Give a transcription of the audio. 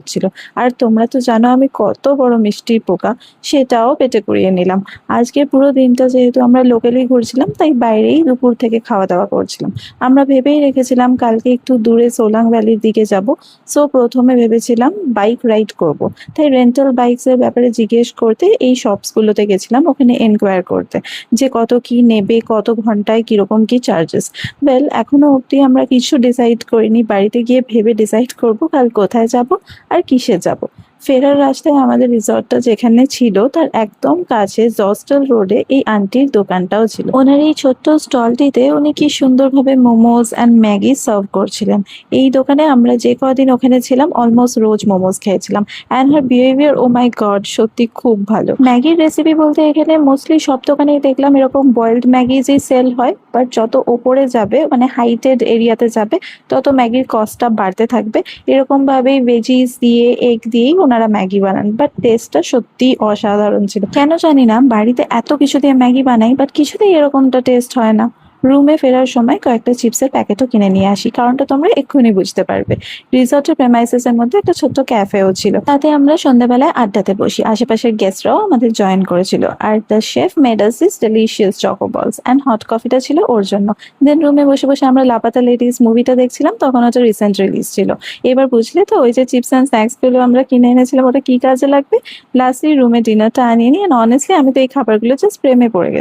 করছিল। আর তোমরা তো জানো আমি কত বড় মিষ্টির পোকা, সেটাও পেটে কুড়িয়ে নিলাম। আজকে পুরো দিনটা যেহেতু আমরা লোকালি ঘুরছিলাম, তাই বাইরেই দুপুর থেকে খাওয়া দাওয়া করছিলাম। আমরা ভেবেই রেখেছিলাম কালকে একটু দূরে সোলাং ভ্যালির দিকে যাব। সো প্রথমে ভেবেছিলাম বাইক রাইড করব। তাই রেন্টাল বাইকস এর ব্যাপারে জিজ্ঞেস করতে এই শপস গুলোতে গেছিলাম, ওখানে এনকোয়ার করতে যে কত কি নেবে, কত ঘন্টায় কিরকম কি চার্জেস। ওয়েল, এখনো অবধি আমরা কিছু ডিসাইড করিনি, বাড়িতে গিয়ে ভেবে ডিসাইড করব কাল কোথায় যাব আর কিসে যাব। ফেরার রাস্তায় আমাদের রিসর্টটা যেখানে ছিল তার একদম কাছে জস্টল রোডে এই আন্টির দোকানটাও ছিল। ওনার এই ছোট্ট স্টলটিতে উনি কি সুন্দরভাবে মোমোজ অ্যান্ড ম্যাগি সার্ভ করছিলেন। এই দোকানে আমরা যে কদিন ওখানে ছিলাম অলমোস্ট রোজ মোমোজ খেয়েছিলাম। And her behaviour, oh my god, সত্যি খুব ভালো। ম্যাগির রেসিপি বলতে এখানে মোস্টলি সব দোকানেই দেখলাম এরকম বয়েলড ম্যাগি যে সেল হয়, বাট যত ওপরে যাবে মানে হাইটেড এরিয়াতে যাবে তত ম্যাগির কস্টটা বাড়তে থাকবে। এরকম ভাবেই ভেজিস দিয়ে এগ দিয়েই ওনারা ম্যাগি বানান, বাট টেস্টটা সত্যি অসাধারণ ছিল। কেন জানি না বাড়িতে এত কিছু দিয়ে ম্যাগি বানাই, বাট কিছুতেই এরকমটা টেস্ট হয় না। রুমে ফেরার সময় কয়েকটা চিপসের প্যাকেটও কিনে নিয়ে আসি, কারণটা তোমরা এক্ষুনি বুঝতে পারবে। রিসর্টের প্রেমাইসেস এর মধ্যে একটা ছোট্ট ক্যাফেও ছিল, তাতে আমরা সন্ধ্যাবেলায় আড্ডাতে বসি। আশেপাশের গেস্টরাও আমাদের জয়েন করেছিল। Are the chef made us this delicious choco বলস অ্যান্ড হট কফিটা ছিল ওর জন্য। দেন রুমে বসে বসে আমরা লাপাতা লেডিস মুভিটা দেখছিলাম, তখন ওটা রিসেন্ট রিলিজ ছিল। এবার বুঝলে তো ওই যে চিপস অ্যান্ড স্ন্যাক্স গুলো আমরা কিনে এনেছিলাম ওটা কি কাজে লাগবে। লাস্টলি রুমে ডিনারটা আনিয়ে নিই, অনেস্টলি আমি তো এই খাবারগুলো জাস্ট প্রেমে পড়ে গেছি।